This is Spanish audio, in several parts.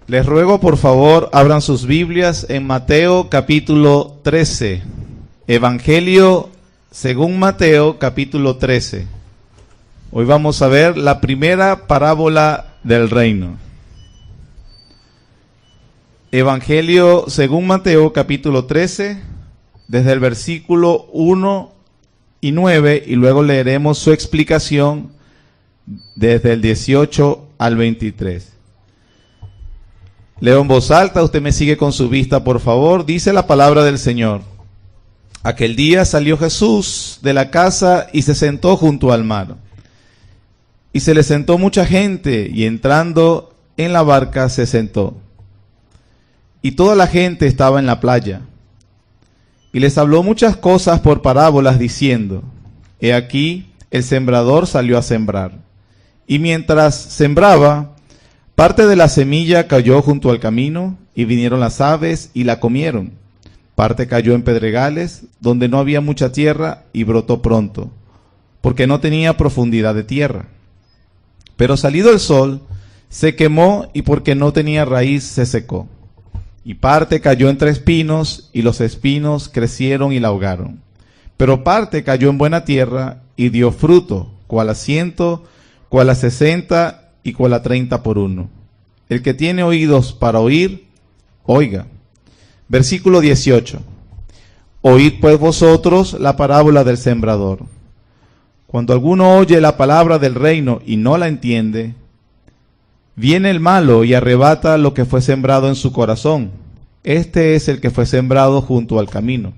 Les ruego, por favor, abran sus Biblias en Mateo capítulo 13. Evangelio según Mateo capítulo 13. Hoy vamos a ver la primera parábola del reino. Evangelio según Mateo capítulo 13, desde el versículo 1 y 9, y luego leeremos su explicación desde el 18 al 23. Leo en voz alta, usted me sigue con su vista, por favor. Dice la palabra del Señor. Aquel día salió Jesús de la casa y se sentó junto al mar. Y se le sentó mucha gente, y entrando en la barca se sentó. Y toda la gente estaba en la playa. Y les habló muchas cosas por parábolas, diciendo: He aquí, el sembrador salió a sembrar. Y mientras sembraba, parte de la semilla cayó junto al camino, y vinieron las aves y la comieron. Parte cayó en pedregales, donde no había mucha tierra, y brotó pronto, porque no tenía profundidad de tierra. Pero salido el sol, se quemó, y porque no tenía raíz, se secó. Y parte cayó entre espinos, y los espinos crecieron y la ahogaron. Pero parte cayó en buena tierra, y dio fruto, cual a 100, cual a 60, y cual a 30 por uno. El que tiene oídos para oír, oiga. Versículo 18. Oíd pues vosotros la parábola del sembrador. Cuando alguno oye la palabra del reino y no la entiende, viene el malo y arrebata lo que fue sembrado en su corazón. Este es el que fue sembrado junto al camino.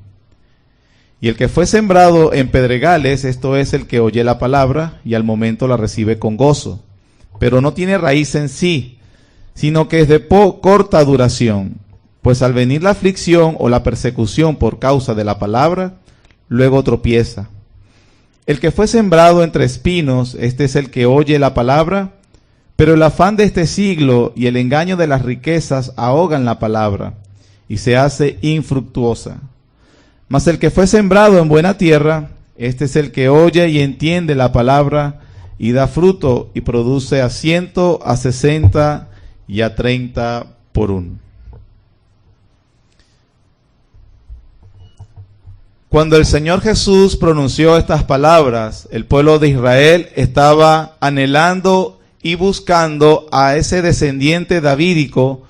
Y el que fue sembrado en pedregales, esto es el que oye la palabra y al momento la recibe con gozo, pero no tiene raíz en sí, sino que es de corta duración, pues al venir la aflicción o la persecución por causa de la palabra, luego tropieza. El que fue sembrado entre espinos, este es el que oye la palabra, pero el afán de este siglo y el engaño de las riquezas ahogan la palabra, y se hace infructuosa. Mas el que fue sembrado en buena tierra, este es el que oye y entiende la palabra, y da fruto, y produce a 100, a 60 y a 30 por uno. Cuando el Señor Jesús pronunció estas palabras, el pueblo de Israel estaba anhelando y buscando a ese descendiente davídico,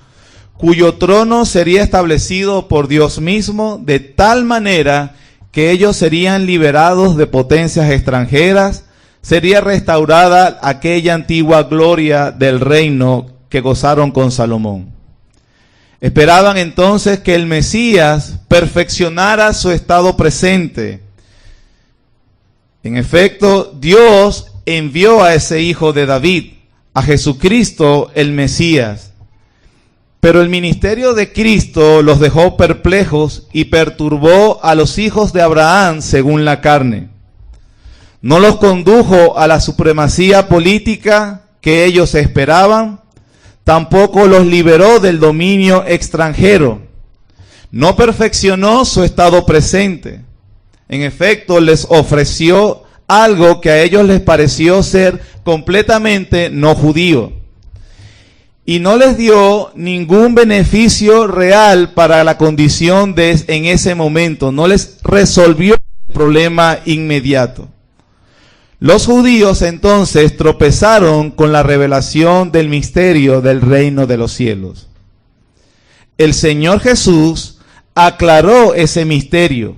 cuyo trono sería establecido por Dios mismo, de tal manera que ellos serían liberados de potencias extranjeras, sería restaurada aquella antigua gloria del reino que gozaron con Salomón. Esperaban entonces que el Mesías perfeccionara su estado presente. En efecto, Dios envió a ese hijo de David, a Jesucristo el Mesías. Pero el ministerio de Cristo los dejó perplejos y perturbó a los hijos de Abraham según la carne. No los condujo a la supremacía política que ellos esperaban, tampoco los liberó del dominio extranjero. No perfeccionó su estado presente. En efecto, les ofreció algo que a ellos les pareció ser completamente no judío. Y no les dio ningún beneficio real para la condición en ese momento. No les resolvió el problema inmediato. Los judíos entonces tropezaron con la revelación del misterio del reino de los cielos. El Señor Jesús aclaró ese misterio.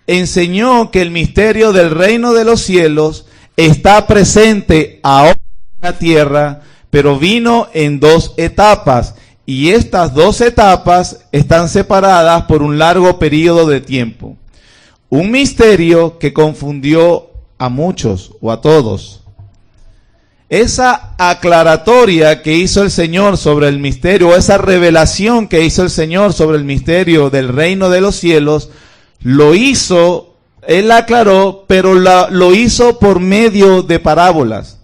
Enseñó que el misterio del reino de los cielos está presente ahora en la tierra, pero vino en 2 etapas, y estas 2 etapas están separadas por un largo periodo de tiempo. Un misterio que confundió a muchos o a todos. Esa aclaratoria que hizo el Señor sobre el misterio, esa revelación que hizo el Señor sobre el misterio del reino de los cielos, lo hizo, Él la aclaró, pero lo hizo por medio de parábolas.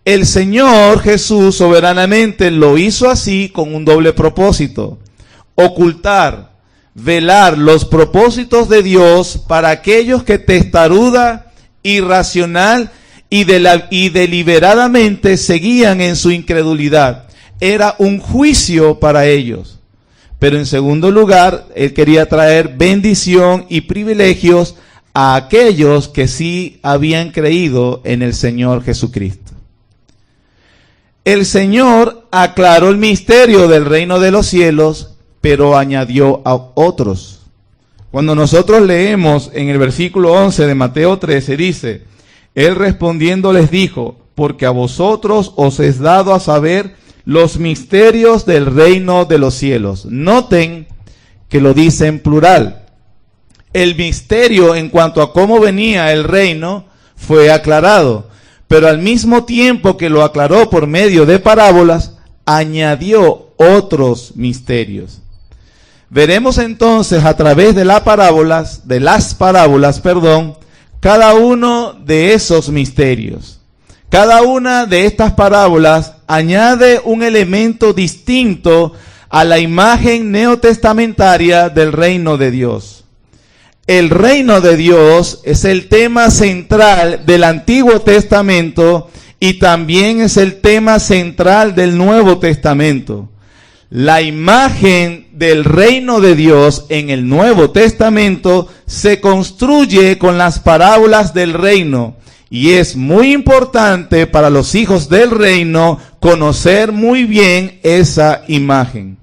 El Señor Jesús soberanamente lo hizo así con un doble propósito: ocultar, velar los propósitos de Dios para aquellos que testaruda, irracional y deliberadamente seguían en su incredulidad. era un juicio para ellos. Pero en segundo lugar, él quería traer bendición y privilegios a aquellos que sí habían creído en el Señor Jesucristo. El Señor aclaró el misterio del reino de los cielos, pero añadió a otros. Cuando nosotros leemos en el versículo 11 de Mateo 13, dice, Él respondiendo les dijo, porque a vosotros os es dado a saber los misterios del reino de los cielos. Noten que lo dice en plural. El misterio en cuanto a cómo venía el reino fue aclarado, pero al mismo tiempo que lo aclaró por medio de parábolas, añadió otros misterios. Veremos entonces a través de las parábolas, cada uno de esos misterios. Cada una de estas parábolas añade un elemento distinto a la imagen neotestamentaria del reino de Dios. El reino de Dios es el tema central del Antiguo Testamento y también es el tema central del Nuevo Testamento. La imagen del reino de Dios en el Nuevo Testamento se construye con las parábolas del reino. Y es muy importante para los hijos del reino conocer muy bien esa imagen.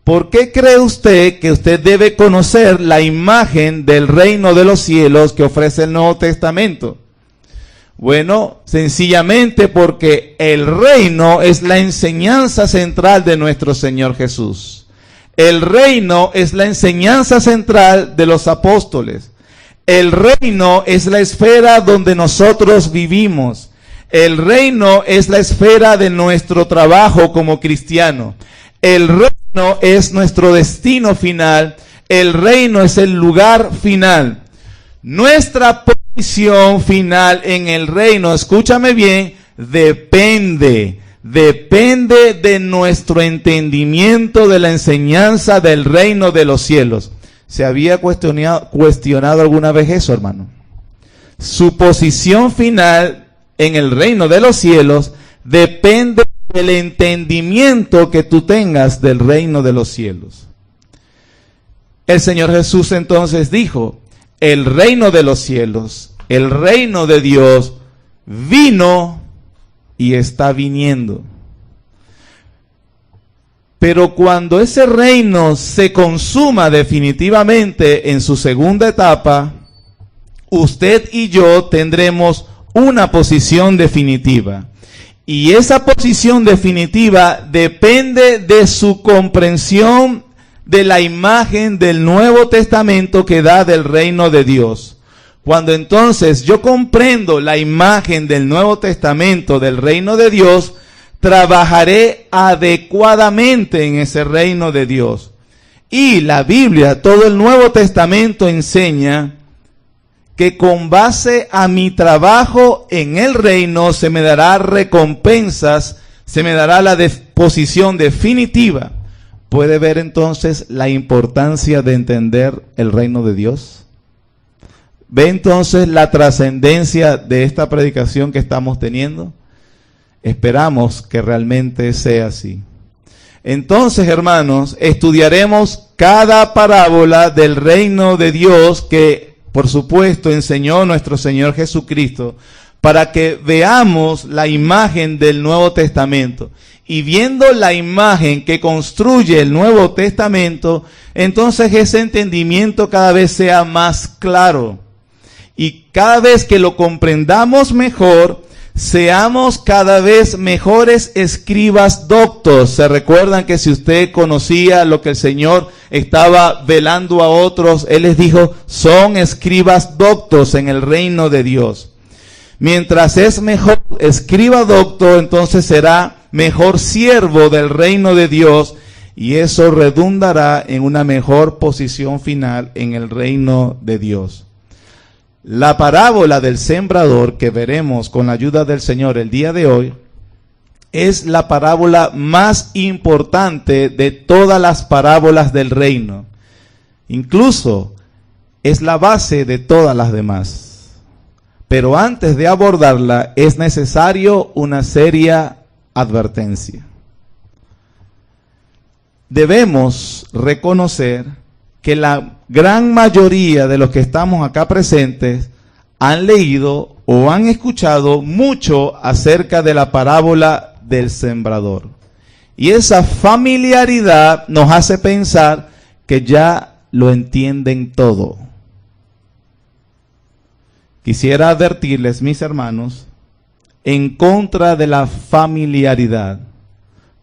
¿Por qué cree usted que usted debe conocer la imagen del reino de los cielos que ofrece el Nuevo Testamento? Bueno, sencillamente porque el reino es la enseñanza central de nuestro Señor Jesús. El reino es la enseñanza central de los apóstoles. El reino es la esfera donde nosotros vivimos. El reino es la esfera de nuestro trabajo como cristiano. El reino es nuestro destino final. El reino es el lugar final. Nuestra posición final en el reino, escúchame bien, depende de nuestro entendimiento de la enseñanza del reino de los cielos. ¿Se había cuestionado alguna vez eso, hermano? Su posición final en el reino de los cielos depende del entendimiento que tú tengas del reino de los cielos. El Señor Jesús entonces dijo, el reino de los cielos, el reino de Dios, vino y está viniendo. Pero cuando ese reino se consuma definitivamente en su segunda etapa, usted y yo tendremos una posición definitiva. Y esa posición definitiva depende de su comprensión de la imagen del Nuevo Testamento que da del reino de Dios. Cuando entonces yo comprendo la imagen del Nuevo Testamento del reino de Dios, trabajaré adecuadamente en ese reino de Dios. Y la Biblia, todo el Nuevo Testamento enseña que con base a mi trabajo en el reino se me dará recompensas, se me dará la posición definitiva. ¿Puede ver entonces la importancia de entender el reino de Dios? ¿Ve entonces la trascendencia de esta predicación que estamos teniendo? Esperamos que realmente sea así. Entonces, hermanos, estudiaremos cada parábola del reino de Dios que, por supuesto, enseñó nuestro Señor Jesucristo, para que veamos la imagen del Nuevo Testamento. Y viendo la imagen que construye el Nuevo Testamento, entonces ese entendimiento cada vez sea más claro. Y cada vez que lo comprendamos mejor, seamos cada vez mejores escribas doctos. Se recuerdan que si usted conocía lo que el Señor estaba velando a otros, Él les dijo, son escribas doctos en el reino de Dios. Mientras es mejor escriba docto, entonces será mejor siervo del reino de Dios, y eso redundará en una mejor posición final en el reino de Dios. La parábola del sembrador que veremos con la ayuda del Señor el día de hoy es la parábola más importante de todas las parábolas del reino. Incluso es la base de todas las demás. Pero antes de abordarla es necesario una seria advertencia. debemos reconocer que la gran mayoría de los que estamos acá presentes han leído o han escuchado mucho acerca de la parábola del sembrador. Y esa familiaridad nos hace pensar que ya lo entienden todo. Quisiera advertirles, mis hermanos, en contra de la familiaridad.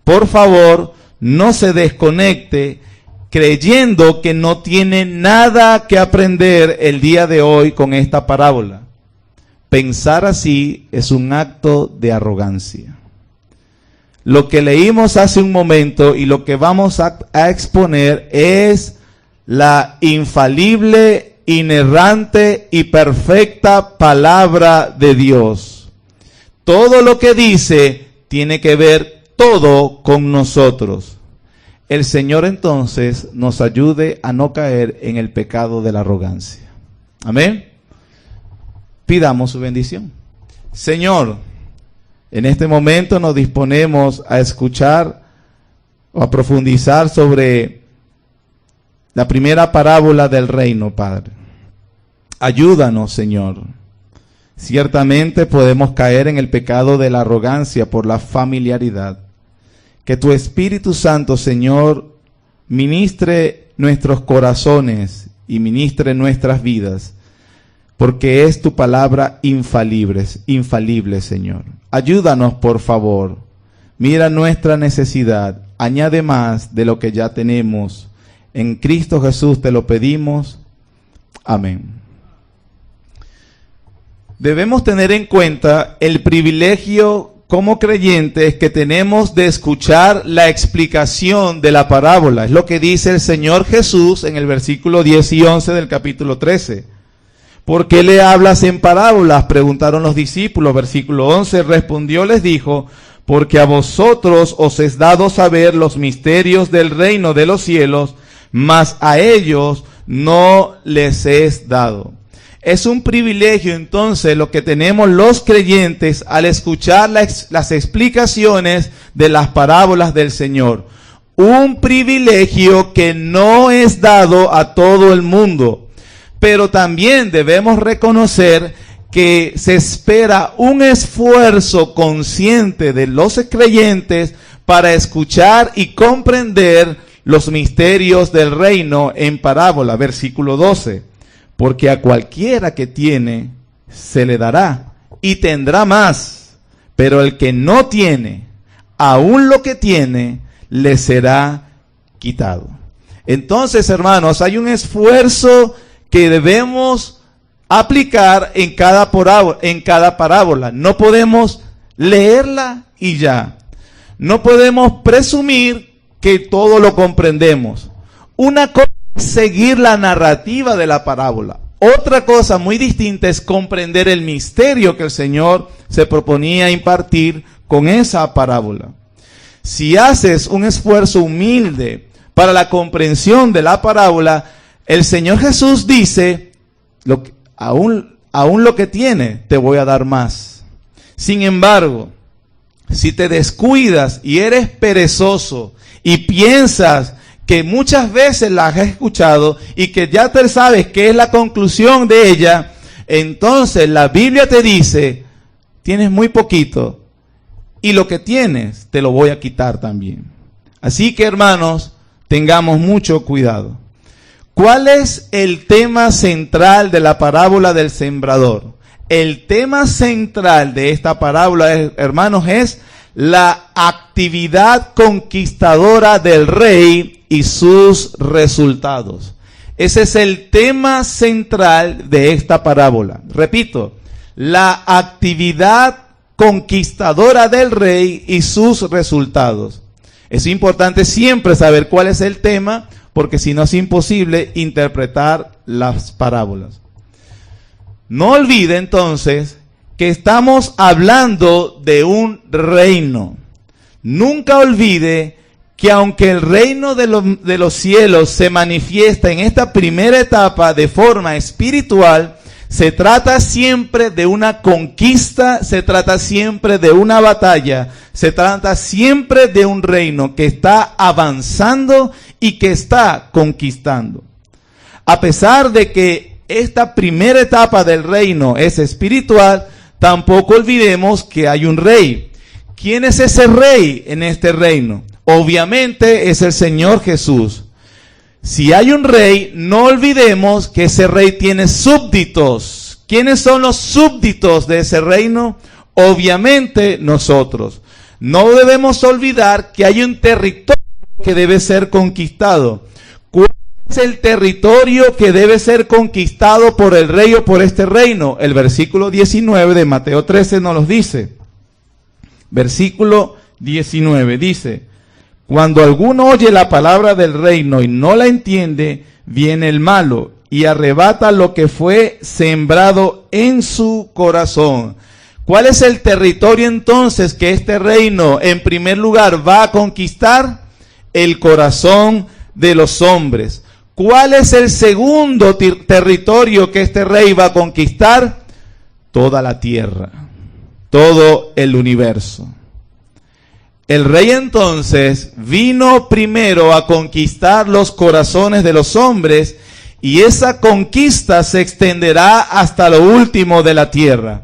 Por favor, no se desconecte creyendo que no tiene nada que aprender el día de hoy con esta parábola. Pensar así es un acto de arrogancia. Lo que leímos hace un momento y lo que vamos a exponer es la infalible, inerrante y perfecta palabra de Dios. Todo lo que dice tiene que ver todo con nosotros. El Señor entonces nos ayude a no caer en el pecado de la arrogancia. Amén. Pidamos su bendición. Señor, en este momento nos disponemos a escuchar o a profundizar sobre la primera parábola del reino, Padre. Ayúdanos, Señor. Ciertamente podemos caer en el pecado de la arrogancia por la familiaridad. Que tu Espíritu Santo, Señor, ministre nuestros corazones y ministre nuestras vidas, porque es tu palabra infalible, Señor. Ayúdanos, por favor. Mira nuestra necesidad. Añade más de lo que ya tenemos. En Cristo Jesús te lo pedimos. Amén. Debemos tener en cuenta el privilegio como creyentes que tenemos de escuchar la explicación de la parábola. Es lo que dice el Señor Jesús en el versículo 10 y 11 del capítulo 13. ¿Por qué le hablas en parábolas?, preguntaron los discípulos. Versículo 11, respondió, les dijo, porque a vosotros os es dado saber los misterios del reino de los cielos, mas a ellos no les es dado. Es un privilegio entonces lo que tenemos los creyentes al escuchar las explicaciones de las parábolas del Señor. Un privilegio que no es dado a todo el mundo. Pero también debemos reconocer que se espera un esfuerzo consciente de los creyentes para escuchar y comprender los misterios del reino en parábola. Versículo 12. Porque a cualquiera que tiene, se le dará y tendrá más. Pero el que no tiene, aún lo que tiene, le será quitado. Entonces, hermanos, hay un esfuerzo que debemos aplicar en cada parábola. No podemos leerla y ya. No podemos presumir que todo lo comprendemos. Una cosa es seguir la narrativa de la parábola. Otra cosa muy distinta es comprender el misterio que el Señor se proponía impartir con esa parábola. Si haces un esfuerzo humilde para la comprensión de la parábola, el Señor Jesús dice, aún lo que tiene, te voy a dar más. Sin embargo, si te descuidas y eres perezoso y piensas que muchas veces la has escuchado y que ya te sabes qué es la conclusión de ella, entonces la Biblia te dice, tienes muy poquito y lo que tienes te lo voy a quitar también. Así que, hermanos, tengamos mucho cuidado. ¿Cuál es el tema central de la parábola del sembrador? El tema central de esta parábola, hermanos, es la actividad conquistadora del rey y sus resultados. Ese es el tema central de esta parábola. Repito, la actividad conquistadora del rey y sus resultados. Es importante siempre saber cuál es el tema, porque si no es imposible interpretar las parábolas. No olvide entonces que estamos hablando de un reino. Nunca olvide que aunque el reino de los cielos se manifiesta en esta primera etapa de forma espiritual, Se trata siempre de una conquista, se trata siempre de una batalla, se trata siempre de un reino que está avanzando y que está conquistando. A pesar de que esta primera etapa del reino es espiritual, tampoco olvidemos que hay un rey. ¿Quién es ese rey en este reino? Obviamente es el Señor Jesús. Si hay un rey, no olvidemos que ese rey tiene súbditos. ¿Quiénes son los súbditos de ese reino? Obviamente nosotros. No debemos olvidar que hay un territorio que debe ser conquistado. ¿Cuál es el territorio que debe ser conquistado por el rey o por este reino? El versículo 19 de Mateo 13 nos lo dice. Versículo 19 dice: cuando alguno oye la palabra del reino y no la entiende, viene el malo y arrebata lo que fue sembrado en su corazón. ¿Cuál es el territorio entonces que este reino en primer lugar va a conquistar? El corazón de los hombres. ¿Cuál es el segundo territorio que este rey va a conquistar? Toda la tierra, todo el universo. El rey entonces vino primero a conquistar los corazones de los hombres y esa conquista se extenderá hasta lo último de la tierra.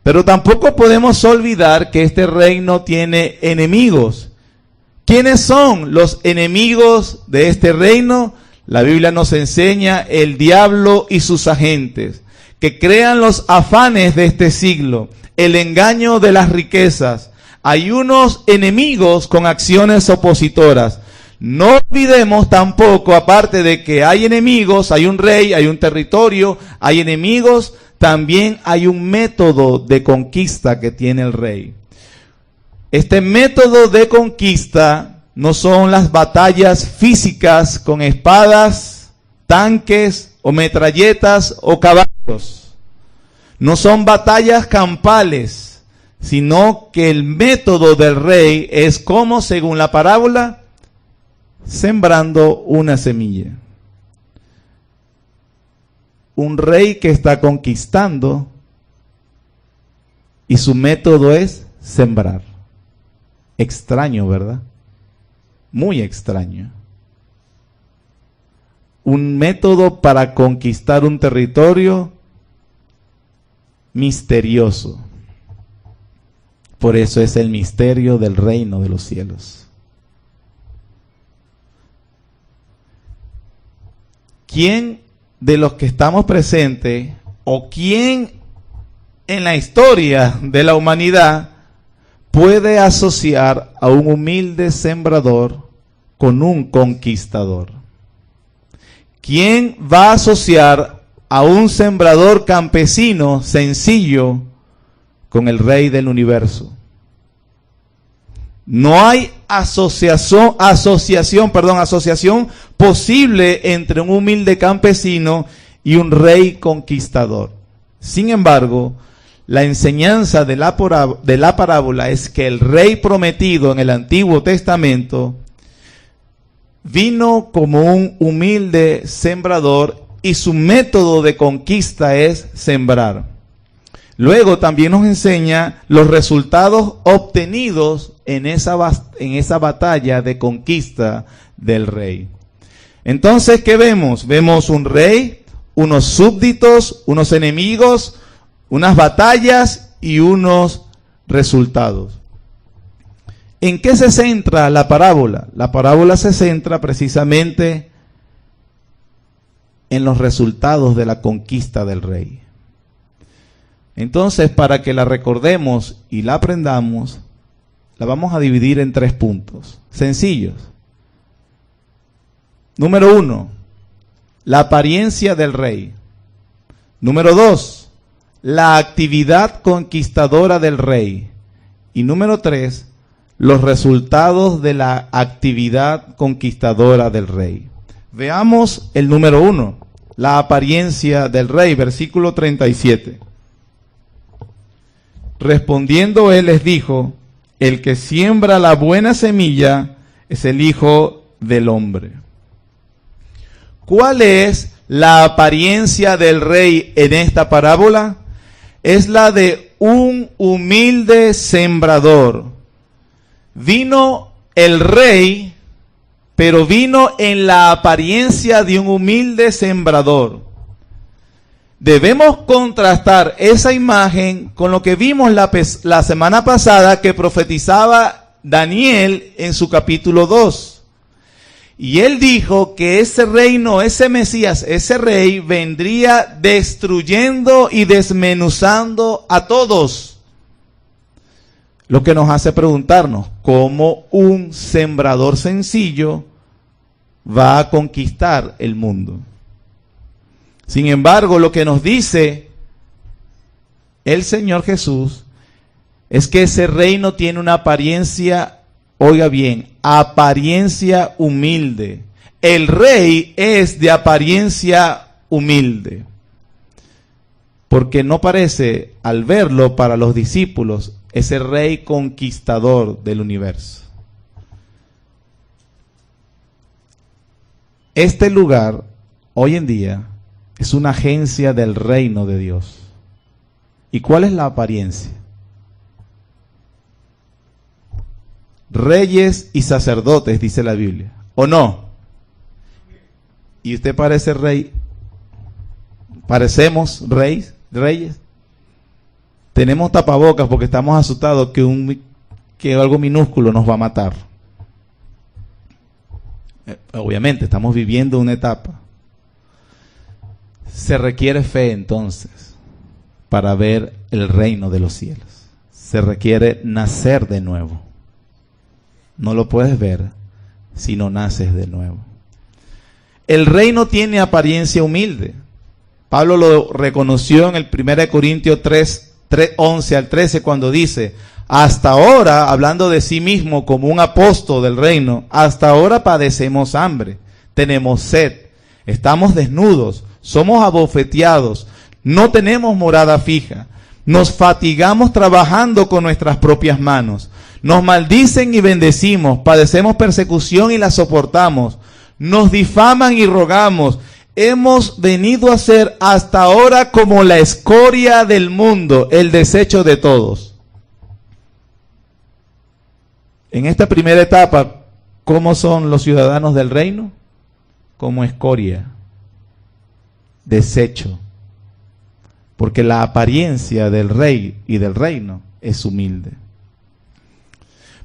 Pero tampoco podemos olvidar que este reino tiene enemigos. ¿Quiénes son los enemigos de este reino? La Biblia nos enseña el diablo y sus agentes, que crean los afanes de este siglo, el engaño de las riquezas. Hay unos enemigos con acciones opositoras. No olvidemos tampoco, aparte de que hay enemigos, hay un rey, hay un territorio, hay enemigos, también hay un método de conquista que tiene el rey. Este método de conquista no son las batallas físicas con espadas, tanques o metralletas o caballos. No son batallas campales, sino que el método del rey es como, según la parábola, sembrando una semilla. Un rey que está conquistando y su método es sembrar. Extraño, ¿verdad? Muy extraño. Un método para conquistar un territorio misterioso. Por eso es el misterio del reino de los cielos. ¿Quién de los que estamos presentes o quién en la historia de la humanidad puede asociar a un humilde sembrador con un conquistador? ¿Quién va a asociar a un sembrador campesino sencillo con el rey del universo? No hay asociación posible entre un humilde campesino y un rey conquistador. Sin embargo, la enseñanza de la parábola es que el rey prometido en el Antiguo Testamento vino como un humilde sembrador y su método de conquista es sembrar. Luego también nos enseña los resultados obtenidos en esa batalla de conquista del rey. Entonces, ¿qué vemos? Vemos un rey, unos súbditos, unos enemigos, unas batallas y unos resultados. ¿En qué se centra la parábola? La parábola se centra precisamente en los resultados de la conquista del rey. Entonces, para que la recordemos y la aprendamos, la vamos a dividir en 3 puntos sencillos. Número 1, la apariencia del rey. Número 2, la actividad conquistadora del rey. Y número 3, los resultados de la actividad conquistadora del rey. Veamos el número 1, la apariencia del rey, versículo 37. Respondiendo él les dijo: el que siembra la buena semilla es el Hijo del Hombre. ¿Cuál es la apariencia del rey en esta parábola? Es la de un humilde sembrador. Vino el rey, pero vino en la apariencia de un humilde sembrador. Debemos contrastar esa imagen con lo que vimos la semana pasada que profetizaba Daniel en su capítulo 2. Y él dijo que ese reino, ese Mesías, ese rey vendría destruyendo y desmenuzando a todos. Lo que nos hace preguntarnos, ¿cómo un sembrador sencillo va a conquistar el mundo? Sin embargo, lo que nos dice el Señor Jesús es que ese reino tiene una apariencia, oiga bien, apariencia humilde. El rey es de apariencia humilde. Porque no parece, al verlo para los discípulos, ese rey conquistador del universo. Este lugar, hoy en día, es una agencia del reino de Dios. ¿Y cuál es la apariencia? Reyes y sacerdotes, dice la Biblia, ¿o no? ¿Y usted parece rey? ¿Parecemos reyes? Tenemos tapabocas porque estamos asustados que algo minúsculo nos va a matar. Obviamente, estamos viviendo una etapa. Se requiere fe entonces para ver el reino de los cielos. Se requiere nacer de nuevo. No lo puedes ver si no naces de nuevo. El reino tiene apariencia humilde. Pablo lo reconoció en el 1 Corintios 3, 11 al 13 cuando dice: hasta ahora, hablando de sí mismo como un apóstol del reino, hasta ahora padecemos hambre, tenemos sed, estamos desnudos, somos abofeteados, no tenemos morada fija, nos fatigamos trabajando con nuestras propias manos, nos maldicen y bendecimos, padecemos persecución y la soportamos, nos difaman y rogamos, hemos venido a ser hasta ahora como la escoria del mundo, el desecho de todos. En esta primera etapa, ¿cómo son los ciudadanos del reino? Como escoria, desecho. Porque la apariencia del rey y del reino es humilde.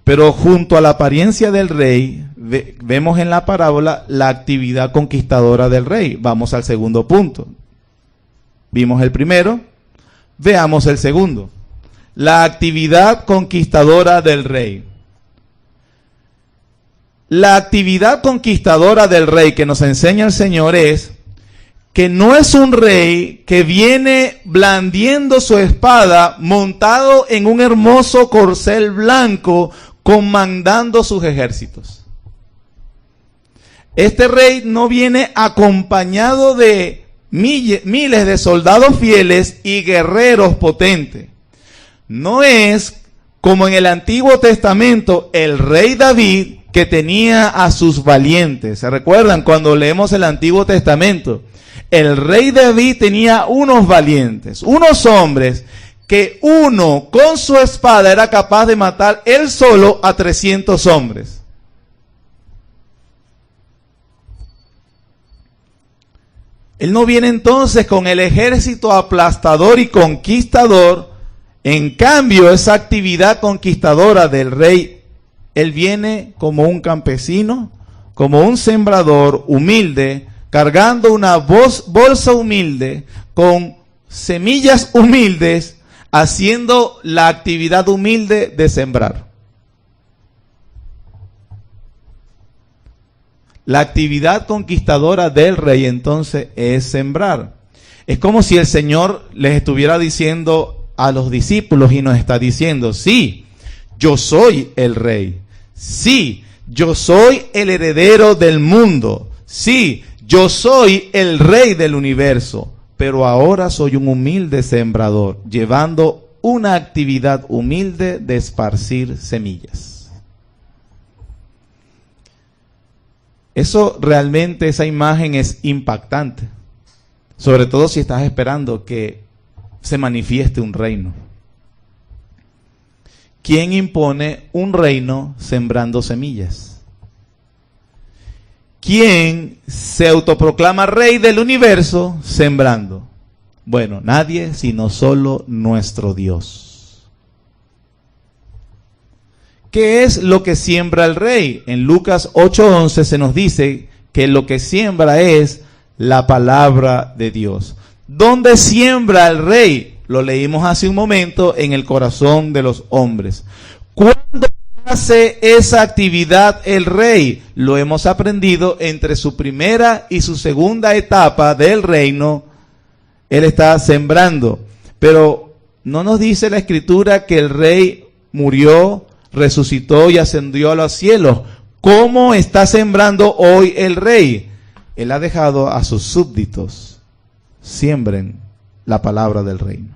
Pero junto a la apariencia del rey, vemos en la parábola la actividad conquistadora del rey. Vamos al segundo punto. Vimos el primero, veamos el segundo. La actividad conquistadora del rey. La actividad conquistadora del rey que nos enseña el Señor es que no es un rey que viene blandiendo su espada montado en un hermoso corcel blanco comandando sus ejércitos. Este rey no viene acompañado de miles de soldados fieles y guerreros potentes. No es como en el Antiguo Testamento el rey David, que tenía a sus valientes. ¿Se recuerdan cuando leemos el Antiguo Testamento? El rey David tenía unos valientes, unos hombres que uno con su espada era capaz de matar él solo a 300 hombres. Él no viene entonces con el ejército aplastador y conquistador. En cambio, esa actividad conquistadora del rey, él viene como un campesino, como un sembrador humilde, cargando una bolsa humilde, con semillas humildes, haciendo la actividad humilde de sembrar. La actividad conquistadora del rey entonces es sembrar. Es como si el Señor les estuviera diciendo a los discípulos y nos está diciendo: sí, yo soy el rey. Sí, yo soy el heredero del mundo. Sí, yo soy el rey del universo. Pero ahora soy un humilde sembrador, llevando una actividad humilde de esparcir semillas. Eso realmente, esa imagen es impactante. Sobre todo si estás esperando que se manifieste un reino. ¿Quién impone un reino sembrando semillas? ¿Quién se autoproclama rey del universo sembrando? Bueno, nadie sino solo nuestro Dios. ¿Qué es lo que siembra el rey? En Lucas 8:11 se nos dice que lo que siembra es la palabra de Dios. ¿Dónde siembra el rey? Lo leímos hace un momento, en el corazón de los hombres. ¿Cuándo hace esa actividad el rey? Lo hemos aprendido entre su primera y su segunda etapa del reino. Él está sembrando. Pero no nos dice la Escritura que el rey murió, resucitó y ascendió a los cielos. ¿Cómo está sembrando hoy el rey? Él ha dejado a sus súbditos siembren la palabra del reino.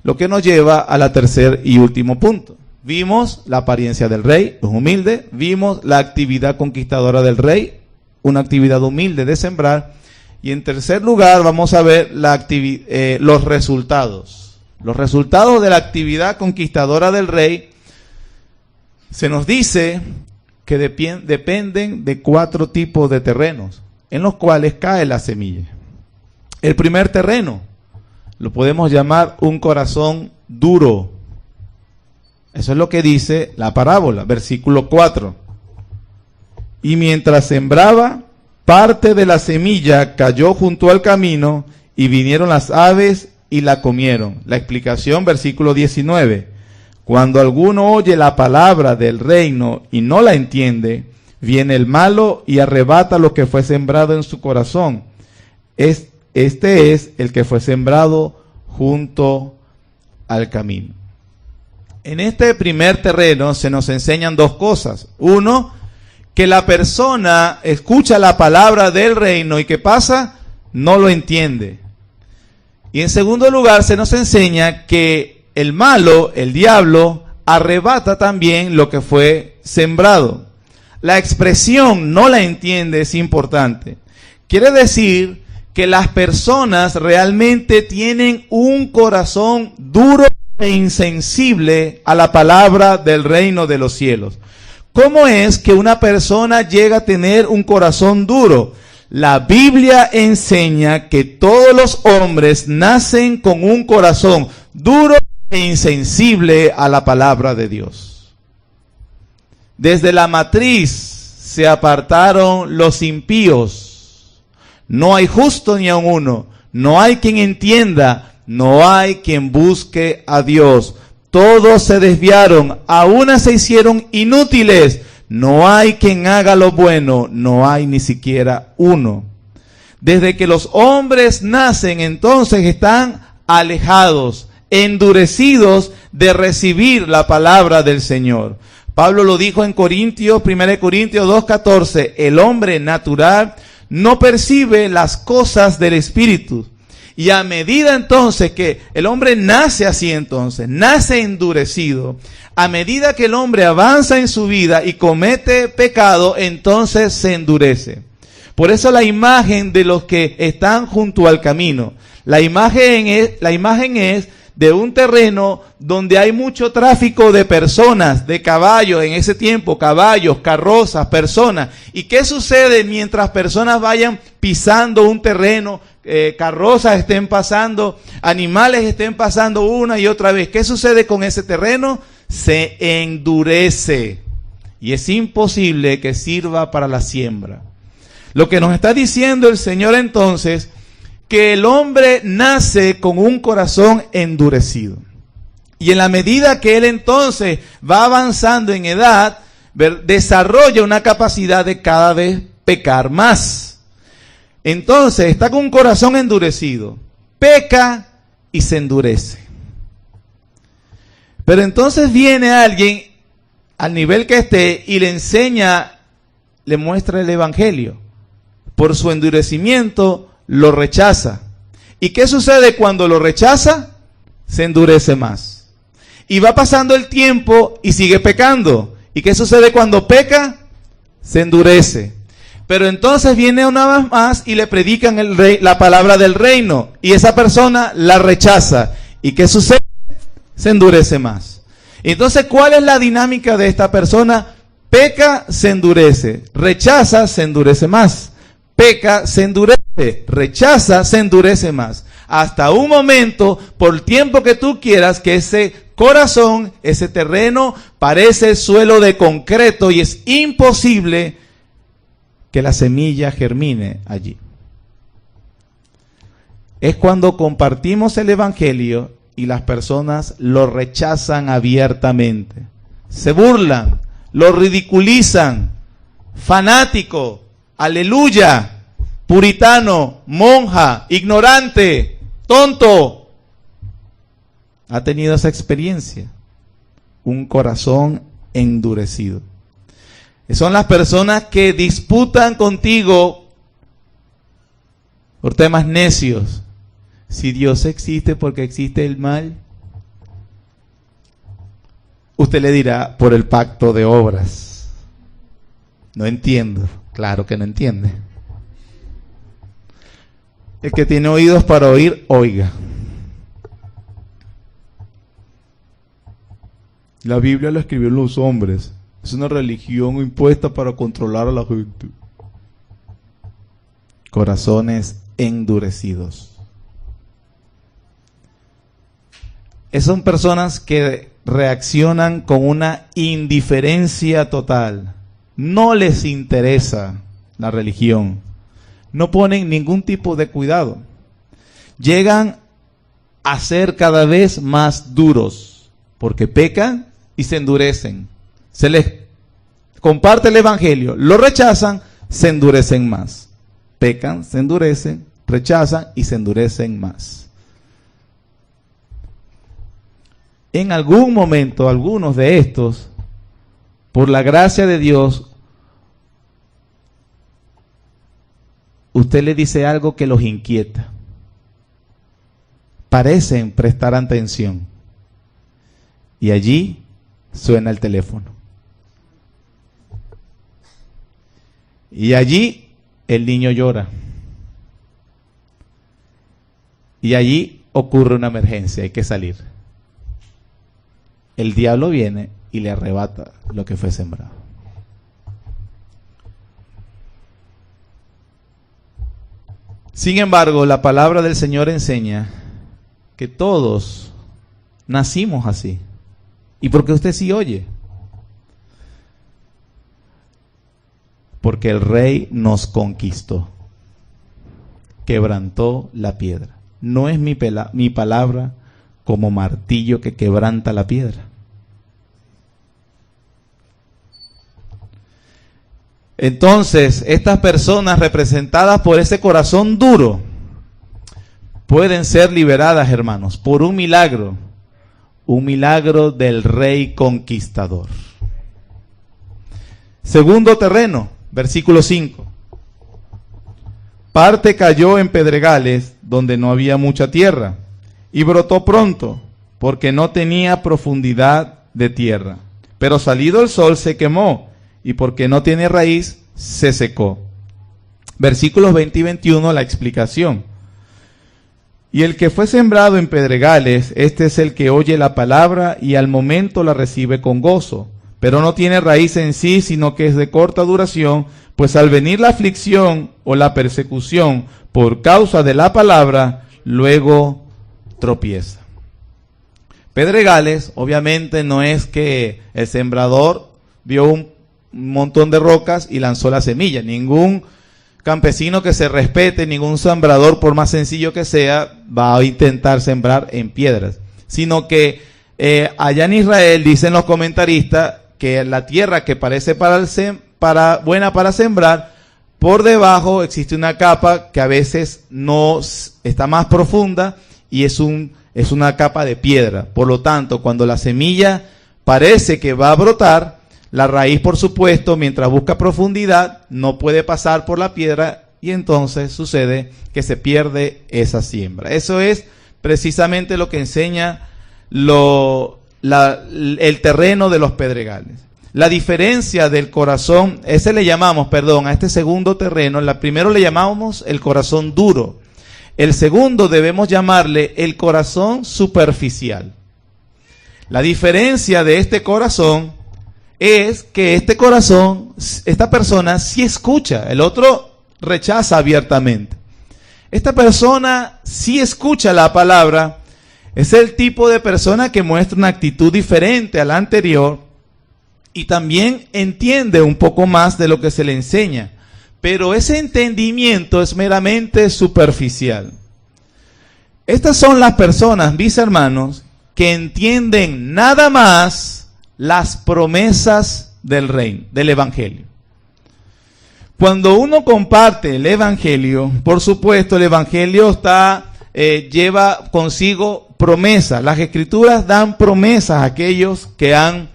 Lo que nos lleva a la tercer y último punto. Vimos la apariencia del rey, es humilde. Vimos la actividad conquistadora del rey, una actividad humilde de sembrar. Y en tercer lugar vamos a ver los resultados. Los resultados de la actividad conquistadora del rey se nos dice que dependen de 4 tipos de terrenos en los cuales cae la semilla. El primer terreno lo podemos llamar un corazón duro. Eso es lo que dice la parábola, versículo 4. Y mientras sembraba, parte de la semilla cayó junto al camino y vinieron las aves y la comieron. La explicación, versículo 19. Cuando alguno oye la palabra del reino y no la entiende, viene el malo y arrebata lo que fue sembrado en su corazón. Este es el que fue sembrado junto al camino. En este primer terreno se nos enseñan 2 cosas. Uno, que la persona escucha la palabra del reino y ¿qué pasa? No lo entiende. Y en segundo lugar se nos enseña que el malo, el diablo, arrebata también lo que fue sembrado. La expresión no la entiende es importante. Quiere decir que las personas realmente tienen un corazón duro e insensible a la palabra del reino de los cielos. ¿Cómo es que una persona llega a tener un corazón duro? La Biblia enseña que todos los hombres nacen con un corazón duro e insensible a la palabra de Dios. Desde la matriz se apartaron los impíos. No hay justo ni aun uno. No hay quien entienda. No hay quien busque a Dios. Todos se desviaron. A una se hicieron inútiles. No hay quien haga lo bueno. No hay ni siquiera uno. Desde que los hombres nacen, entonces están alejados, endurecidos de recibir la palabra del Señor. Pablo lo dijo en 1 Corintios 2:14, el hombre natural no percibe las cosas del Espíritu. Y a medida entonces que el hombre nace así entonces, nace endurecido, a medida que el hombre avanza en su vida y comete pecado, entonces se endurece. Por eso la imagen de los que están junto al camino, la imagen es de un terreno donde hay mucho tráfico de personas, de caballos, en ese tiempo, caballos, carrozas, personas. ¿Y qué sucede mientras personas vayan pisando un terreno, carrozas estén pasando, animales estén pasando una y otra vez? ¿Qué sucede con ese terreno? Se endurece y es imposible que sirva para la siembra. Lo que nos está diciendo el Señor entonces, que el hombre nace con un corazón endurecido. Y en la medida que él entonces va avanzando en edad, desarrolla una capacidad de cada vez pecar más. Entonces está con un corazón endurecido, peca y se endurece. Pero entonces viene alguien al nivel que esté y le enseña, le muestra el evangelio. Por su endurecimiento lo rechaza. ¿Y qué sucede cuando lo rechaza? Se endurece más. Y va pasando el tiempo y sigue pecando. ¿Y qué sucede cuando peca? Se endurece. Pero entonces viene una vez más y le predican la palabra del reino. Y esa persona la rechaza. ¿Y qué sucede? Se endurece más. Entonces, ¿cuál es la dinámica de esta persona? Peca, se endurece. Rechaza, se endurece más. Peca, se endurece. Rechaza, se endurece más. Hasta un momento, por el tiempo que tú quieras, que ese corazón, ese terreno, parece suelo de concreto y es imposible que la semilla germine allí. Es cuando compartimos el evangelio y las personas lo rechazan abiertamente. Se burlan, lo ridiculizan, fanático, aleluya, puritano, monja, ignorante, tonto. Ha tenido esa experiencia. Un corazón endurecido. Son las personas que disputan contigo por temas necios. Si Dios existe, porque existe el mal. Usted le dirá, por el pacto de obras. No entiendo. Claro que no entiende. El que tiene oídos para oír, oiga. La Biblia la escribieron los hombres. Es una religión impuesta para controlar a la gente. Corazones endurecidos. Son personas que reaccionan con una indiferencia total. No les interesa la religión. No ponen ningún tipo de cuidado. Llegan a ser cada vez más duros porque pecan y se endurecen. Se les comparte el evangelio, lo rechazan, se endurecen más. Pecan, se endurecen, rechazan y se endurecen más. En algún momento, algunos de estos, por la gracia de Dios, usted le dice algo que los inquieta. Parecen prestar atención. Y allí suena el teléfono. Y allí el niño llora. Y allí ocurre una emergencia, hay que salir. El diablo viene y le arrebata lo que fue sembrado. Sin embargo, la palabra del Señor enseña que todos nacimos así. ¿Y por qué usted sí oye? Porque el Rey nos conquistó, quebrantó la piedra. No es mi palabra como martillo que quebranta la piedra. Entonces, estas personas representadas por ese corazón duro pueden ser liberadas, hermanos, por un milagro del Rey conquistador. Segundo terreno. Versículo 5. Parte cayó en pedregales donde no había mucha tierra y brotó pronto porque no tenía profundidad de tierra. Pero salido el sol se quemó y porque no tiene raíz se secó. Versículos 20 y 21, la explicación. Y el que fue sembrado en pedregales, este es el que oye la palabra y al momento la recibe con gozo. Pero no tiene raíz en sí, sino que es de corta duración, pues al venir la aflicción o la persecución por causa de la palabra, luego tropieza. Pedregales, obviamente, no es que el sembrador vio un montón de rocas y lanzó la semilla. Ningún campesino que se respete, ningún sembrador, por más sencillo que sea, va a intentar sembrar en piedras. Sino que allá en Israel, dicen los comentaristas, que la tierra que parece buena para sembrar, por debajo existe una capa que a veces no está más profunda y es una capa de piedra. Por lo tanto, cuando la semilla parece que va a brotar, la raíz, por supuesto, mientras busca profundidad, no puede pasar por la piedra y entonces sucede que se pierde esa siembra. Eso es precisamente lo que enseña el terreno de los pedregales. la diferencia del corazón, a este segundo terreno, primero le llamamos el corazón duro. El segundo debemos llamarle el corazón superficial. La diferencia de este corazón es que esta persona sí escucha, el otro rechaza abiertamente. Esta persona sí escucha la palabra, es el tipo de persona que muestra una actitud diferente a la anterior y también entiende un poco más de lo que se le enseña, pero ese entendimiento es meramente superficial. Estas son las personas, mis hermanos, que entienden nada más las promesas del reino, del evangelio. Cuando uno comparte el evangelio, por supuesto, el evangelio lleva consigo promesas. Las escrituras dan promesas a aquellos que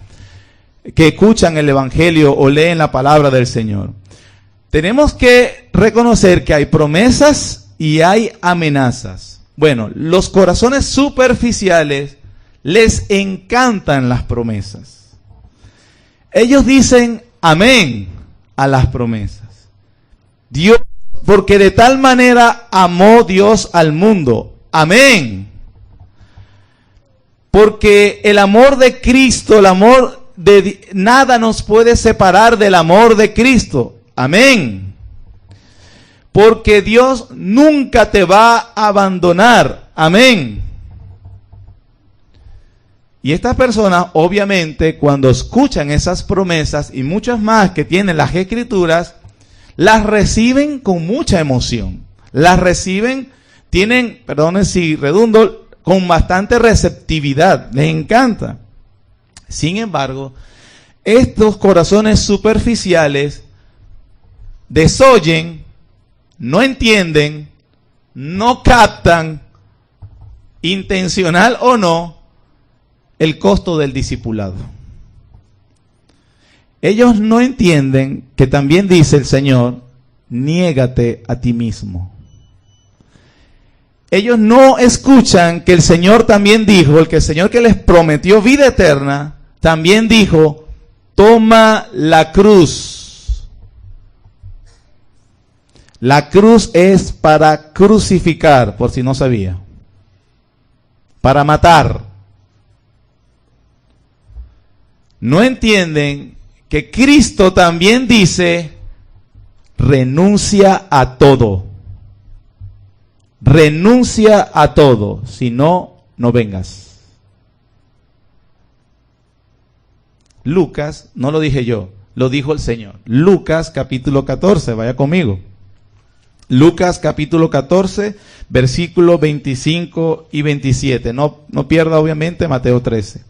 escuchan el evangelio o leen la palabra del Señor. Tenemos que reconocer que hay promesas y hay amenazas. Bueno, los corazones superficiales les encantan las promesas. Ellos dicen amén a las promesas. Dios, porque de tal manera amó Dios al mundo. Amén. Porque el amor de Cristo, nada nos puede separar del amor de Cristo. Amén. Porque Dios nunca te va a abandonar. Amén. Y estas personas, obviamente, cuando escuchan esas promesas y muchas más que tienen las Escrituras, las reciben con mucha emoción. Las reciben, perdonen si redundo, con bastante receptividad. Les encanta. Sin embargo, estos corazones superficiales desoyen, no entienden, no captan, intencional o no, el costo del discipulado. Ellos no entienden que también dice el Señor, niégate a ti mismo. Ellos no escuchan que el Señor también dijo, el Señor que les prometió vida eterna, también dijo, toma la cruz. La cruz es para crucificar, por si no sabía. Para matar. No entienden que Cristo también dice, renuncia a todo. Renuncia a todo, si no, no vengas. Lucas, no lo dije yo, lo dijo el Señor. Lucas capítulo 14, vaya conmigo. Lucas capítulo 14, versículos 25 y 27. No pierda obviamente Mateo 13.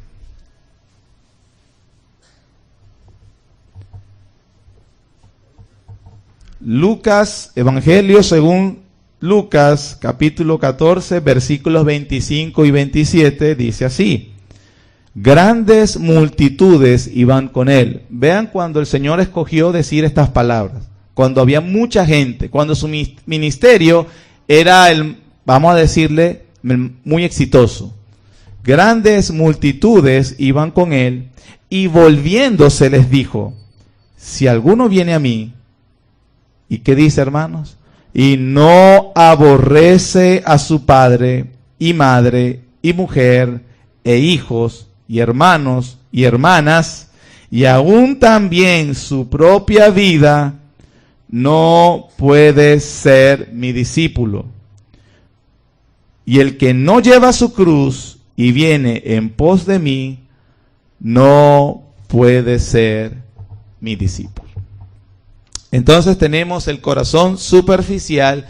Lucas, Evangelio según Lucas, capítulo 14, versículos 25 y 27, dice así. Grandes multitudes iban con él. Vean cuando el Señor escogió decir estas palabras. Cuando había mucha gente, cuando su ministerio era vamos a decirle, muy exitoso. Grandes multitudes iban con él y volviéndose les dijo, si alguno viene a mí, ¿y qué dice, hermanos? Y no aborrece a su padre y madre y mujer e hijos y hermanos y hermanas y aún también su propia vida, no puede ser mi discípulo. Y el que no lleva su cruz y viene en pos de mí, no puede ser mi discípulo. Entonces tenemos el corazón superficial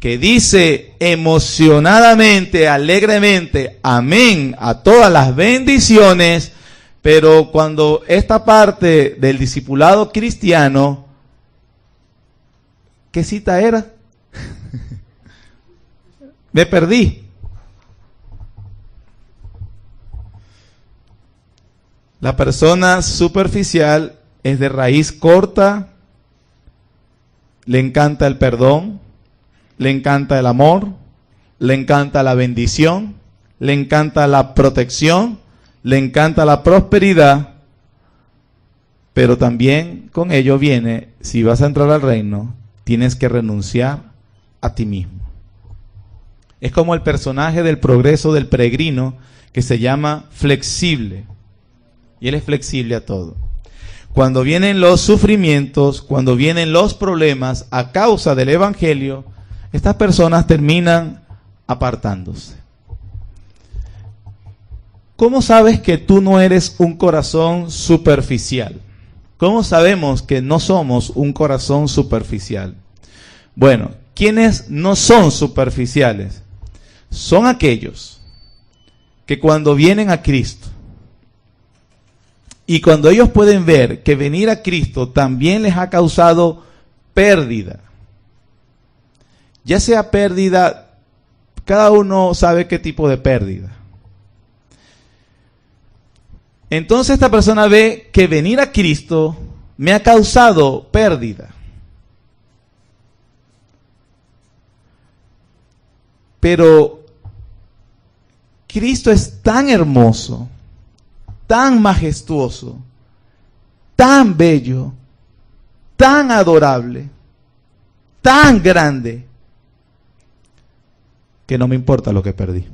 que dice emocionadamente, alegremente, amén a todas las bendiciones, pero cuando esta parte del discipulado cristiano, ¿qué cita era? Me perdí. La persona superficial es de raíz corta, le encanta el perdón, le encanta el amor, le encanta la bendición, le encanta la protección, le encanta la prosperidad, Pero también con ello viene, si vas a entrar al reino, tienes que renunciar a ti mismo. Es como el personaje del progreso del peregrino que se llama flexible. Y él es flexible a todo. Cuando vienen los sufrimientos, cuando vienen los problemas a causa del evangelio, estas personas terminan apartándose. ¿Cómo sabes que tú no eres un corazón superficial? ¿Cómo sabemos que no somos un corazón superficial? Bueno, ¿quiénes no son superficiales? Son aquellos que cuando vienen a Cristo y cuando ellos pueden ver que venir a Cristo también les ha causado pérdida, ya sea pérdida, cada uno sabe qué tipo de pérdida. Entonces esta persona ve que venir a Cristo me ha causado pérdida. Pero Cristo es tan hermoso, tan majestuoso, tan bello, tan adorable, tan grande, que no me importa lo que perdí.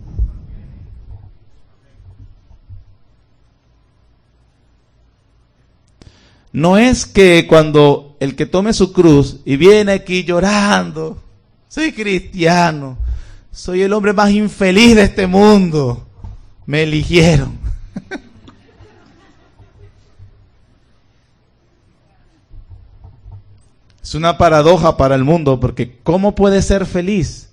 No es que cuando el que tome su cruz y viene aquí llorando, soy cristiano, soy el hombre más infeliz de este mundo, me eligieron. Es una paradoja para el mundo, porque ¿cómo puede ser feliz?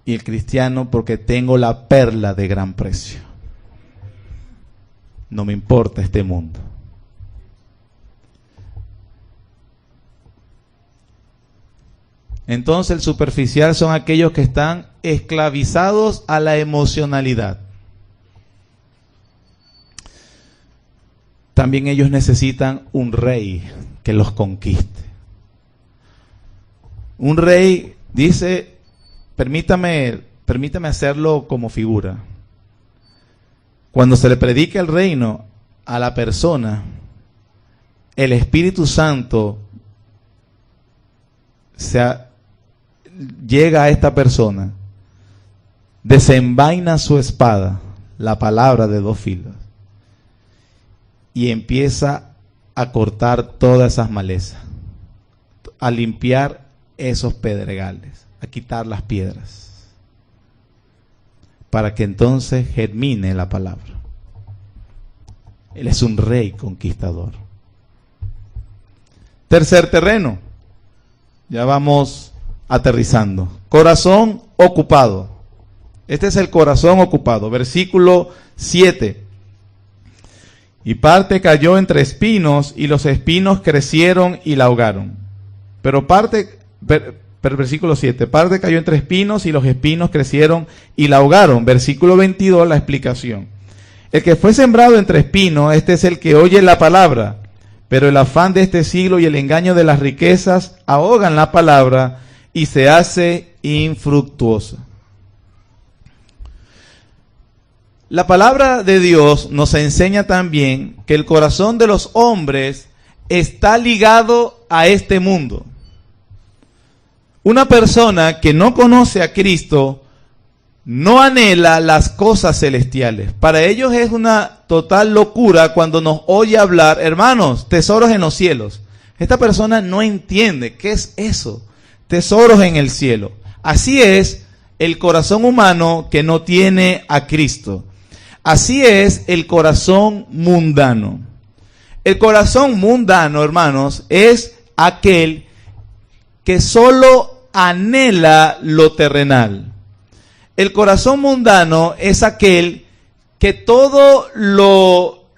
Y el cristiano, porque tengo la perla de gran precio. No me importa este mundo. Entonces el superficial son aquellos que están esclavizados a la emocionalidad. También ellos necesitan un rey que los conquiste. Un rey dice, permítame hacerlo como figura. Cuando se le predica el reino a la persona, el Espíritu Santo llega a esta persona, desenvaina su espada, la palabra de dos filos, y empieza a cortar todas esas malezas, a limpiar esos pedregales, a quitar las piedras, para que entonces germine la palabra. Él es un rey conquistador. Tercer terreno, ya vamos aterrizando. Corazón ocupado. Este es el corazón ocupado. Versículo 7. Y parte cayó entre espinos, y los espinos crecieron y la ahogaron. Pero versículo 7. Parte cayó entre espinos, y los espinos crecieron y la ahogaron. Versículo 22, la explicación. El que fue sembrado entre espinos, este es el que oye la palabra, pero el afán de este siglo y el engaño de las riquezas ahogan la palabra y se hace infructuosa. La palabra de Dios nos enseña también que el corazón de los hombres está ligado a este mundo. Una persona que no conoce a Cristo no anhela las cosas celestiales. Para ellos es una total locura cuando nos oye hablar, hermanos, tesoros en los cielos. Esta persona no entiende qué es eso. Tesoros en el cielo. Así es el corazón humano que no tiene a Cristo. Así es el corazón mundano. El corazón mundano, hermanos, es aquel que solo anhela lo terrenal. El corazón mundano es aquel que todo lo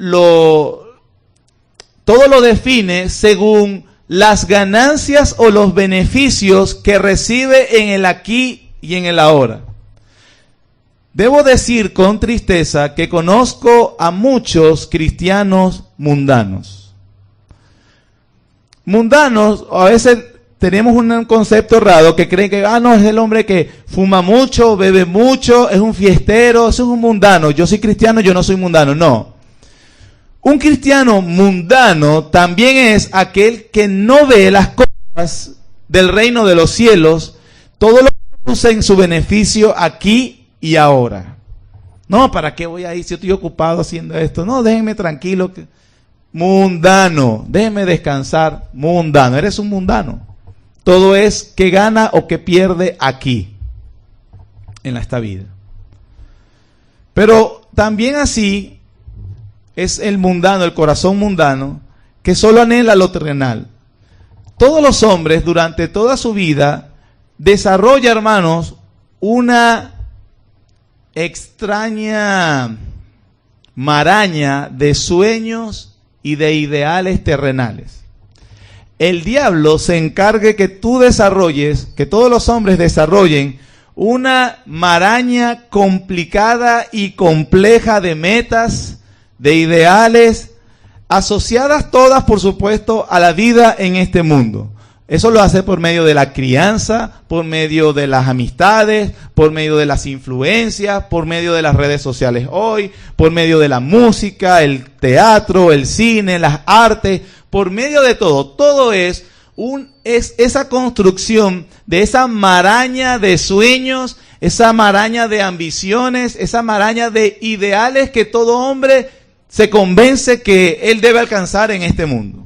define según las ganancias o los beneficios que recibe en el aquí y en el ahora. Debo decir con tristeza que conozco a muchos cristianos mundanos. Mundanos, a veces tenemos un concepto errado que creen que, no, es el hombre que fuma mucho, bebe mucho, es un fiestero, eso es un mundano. Yo soy cristiano, yo no soy mundano. No. Un cristiano mundano también es aquel que no ve las cosas del reino de los cielos, todo lo que usa en su beneficio aquí y ahora. No, ¿para qué voy a ir si yo estoy ocupado haciendo esto? No, déjenme tranquilo. Mundano, déjenme descansar. Mundano, eres un mundano. Todo es que gana o que pierde aquí, en esta vida. Pero también así es el mundano, el corazón mundano, que solo anhela lo terrenal. Todos los hombres durante toda su vida desarrollan, hermanos, una extraña maraña de sueños y de ideales terrenales. El diablo se encargue que tú desarrolles, que todos los hombres desarrollen una maraña complicada y compleja de metas, de ideales, asociadas todas, por supuesto, a la vida en este mundo. Eso lo hace por medio de la crianza, por medio de las amistades, por medio de las influencias, por medio de las redes sociales hoy, por medio de la música, el teatro, el cine, las artes, por medio de todo. Todo es esa construcción de esa maraña de sueños, esa maraña de ambiciones, esa maraña de ideales que todo hombre se convence que él debe alcanzar en este mundo.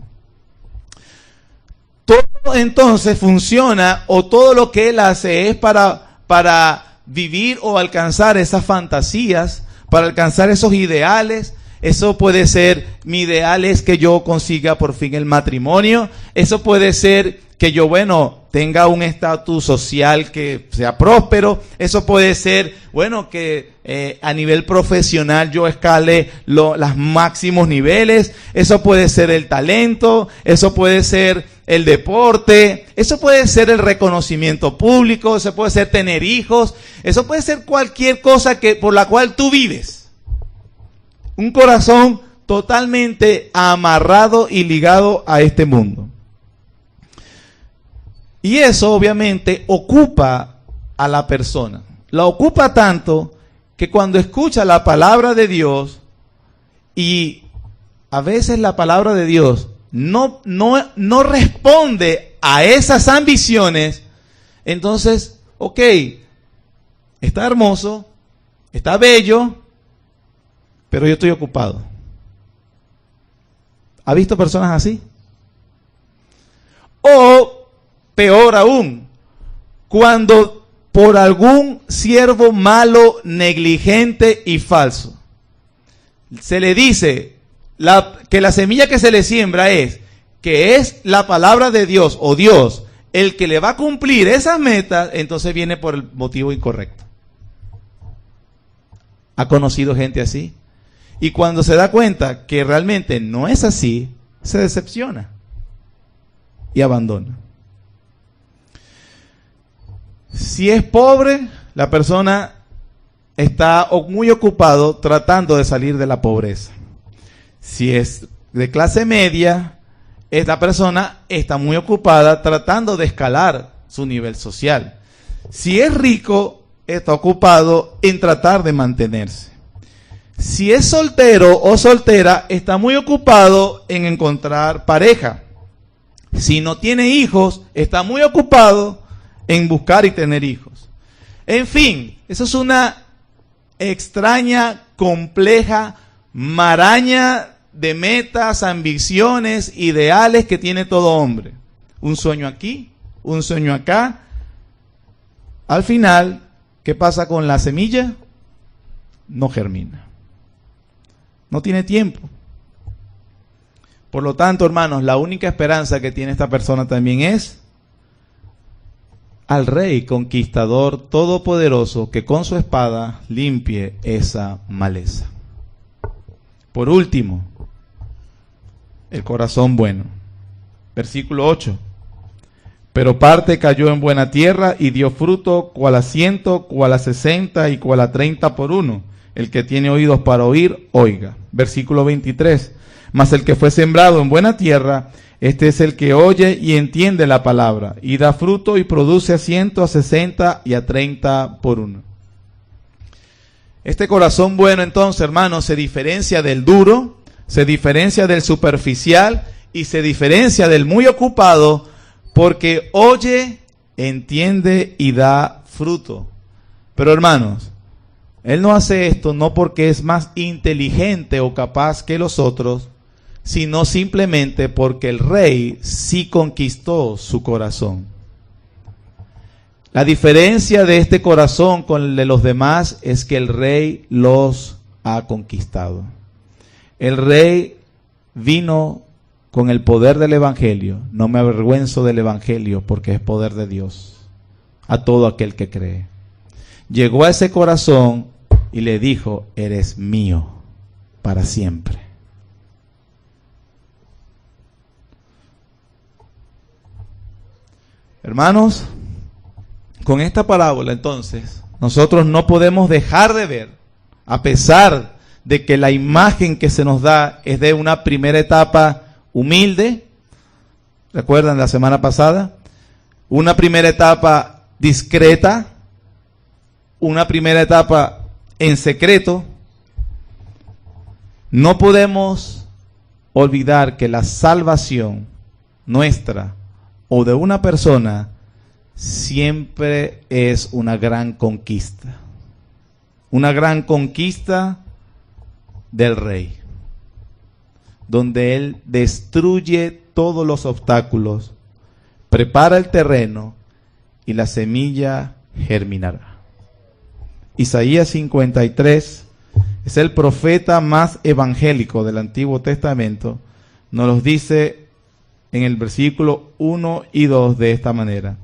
Todo entonces funciona, o todo lo que él hace es para vivir o alcanzar esas fantasías, para alcanzar esos ideales. Eso puede ser, mi ideal es que yo consiga por fin el matrimonio. Eso puede ser que yo, tenga un estatus social que sea próspero. Eso puede ser, que a nivel profesional yo escale los máximos niveles. Eso puede ser el talento. Eso puede ser el deporte. Eso puede ser el reconocimiento público. Eso puede ser tener hijos. Eso puede ser cualquier cosa por la cual tú vives. Un corazón totalmente amarrado y ligado a este mundo. Y eso obviamente ocupa a la persona. La ocupa tanto que cuando escucha la palabra de Dios, y a veces la palabra de Dios no responde a esas ambiciones, entonces, está hermoso, está bello, pero yo estoy ocupado. ¿Ha visto personas así? O peor aún, cuando por algún siervo malo, negligente y falso se le dice que la semilla que se le siembra que es la palabra de Dios o Dios el que le va a cumplir esas metas, entonces viene por el motivo incorrecto. ¿Ha conocido gente así? Y cuando se da cuenta que realmente no es así, se decepciona y abandona. Si es pobre, la persona está muy ocupado tratando de salir de la pobreza. Si es de clase media, esta persona está muy ocupada tratando de escalar su nivel social. Si es rico, está ocupado en tratar de mantenerse. Si es soltero o soltera, está muy ocupado en encontrar pareja. Si no tiene hijos, está muy ocupado en buscar y tener hijos. En fin, eso es una extraña, compleja maraña de metas, ambiciones, ideales que tiene todo hombre. Un sueño aquí, un sueño acá. Al final, ¿qué pasa con la semilla? No germina. No tiene tiempo. Por lo tanto, hermanos, la única esperanza que tiene esta persona también es al Rey conquistador todopoderoso que con su espada limpie esa maleza. Por último, el corazón bueno. Versículo 8. Pero parte cayó en buena tierra y dio fruto, cual a 100, cual a 60 y cual a 30 por uno. El que tiene oídos para oír, oiga. Versículo 23. Mas el que fue sembrado en buena tierra, este es el que oye y entiende la palabra, y da fruto y produce a 100, a 60 y a 30 por uno. Este corazón bueno, entonces, hermanos, se diferencia del duro, se diferencia del superficial y se diferencia del muy ocupado porque oye, entiende y da fruto. Pero hermanos, él no hace esto no porque es más inteligente o capaz que los otros, sino simplemente porque el rey sí conquistó su corazón. La diferencia de este corazón con el de los demás es que el rey los ha conquistado. El rey vino con el poder del evangelio. No me avergüenzo del evangelio porque es poder de Dios a todo aquel que cree. Llegó a ese corazón y le dijo: eres mío para siempre. Hermanos, con esta parábola entonces nosotros no podemos dejar de ver, a pesar de que la imagen que se nos da es de una primera etapa humilde, ¿recuerdan la semana pasada? Una primera etapa discreta, una primera etapa en secreto. No podemos olvidar que la salvación nuestra o de una persona siempre es una gran conquista. Una gran conquista del rey, donde él destruye todos los obstáculos, prepara el terreno y la semilla germinará. Isaías 53 es el profeta más evangélico del Antiguo Testamento. Nos los dice en el versículo 1 y 2 de esta manera.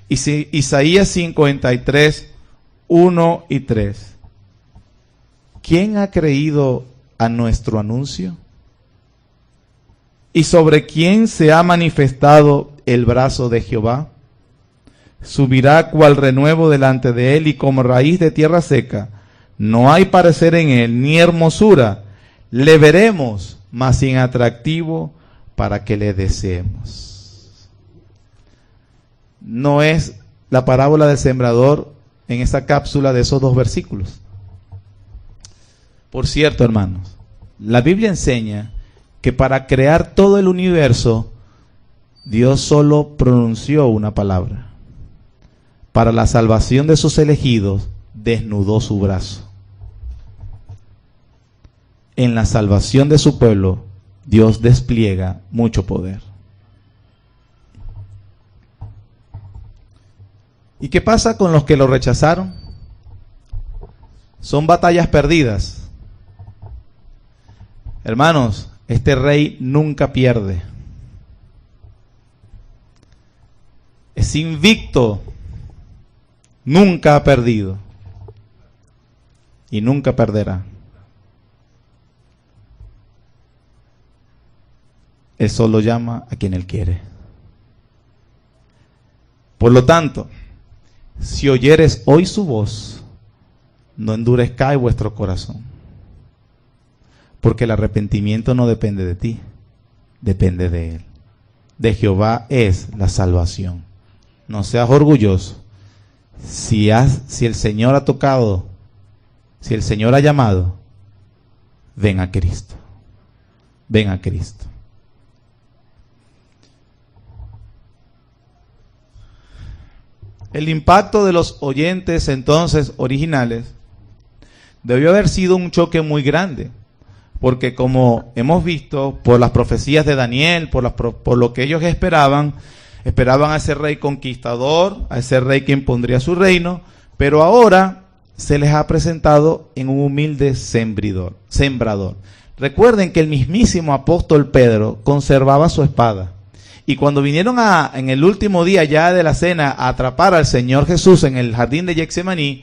Isaías 53, 1 y 3. ¿Quién ha creído a nuestro anuncio? ¿Y sobre quién se ha manifestado el brazo de Jehová? Subirá cual renuevo delante de él y como raíz de tierra seca. No hay parecer en él, ni hermosura. Le veremos, mas sin atractivo para que le deseemos. No es la parábola del sembrador en esa cápsula de esos 2 versículos. Por cierto, hermanos, la Biblia enseña que para crear todo el universo, Dios solo pronunció una palabra. Para la salvación de sus elegidos, desnudó su brazo. En la salvación de su pueblo, Dios despliega mucho poder. ¿Y qué pasa con los que lo rechazaron? Son batallas perdidas. Hermanos, este rey nunca pierde. Es invicto. Nunca ha perdido. Y nunca perderá. Él solo llama a quien él quiere. Por lo tanto, si oyeres hoy su voz, no endurezcáis vuestro corazón. Porque el arrepentimiento no depende de ti, depende de él. De Jehová es la salvación. No seas orgulloso. Si el Señor ha tocado, si el Señor ha llamado, ven a Cristo. Ven a Cristo. El impacto de los oyentes entonces originales debió haber sido un choque muy grande, porque como hemos visto por las profecías de Daniel, por lo que ellos esperaban a ese rey conquistador, a ese rey que impondría su reino, pero ahora se les ha presentado en un humilde sembrador. Recuerden que el mismísimo apóstol Pedro conservaba su espada. Y cuando vinieron en el último día ya de la cena a atrapar al Señor Jesús en el jardín de Getsemaní,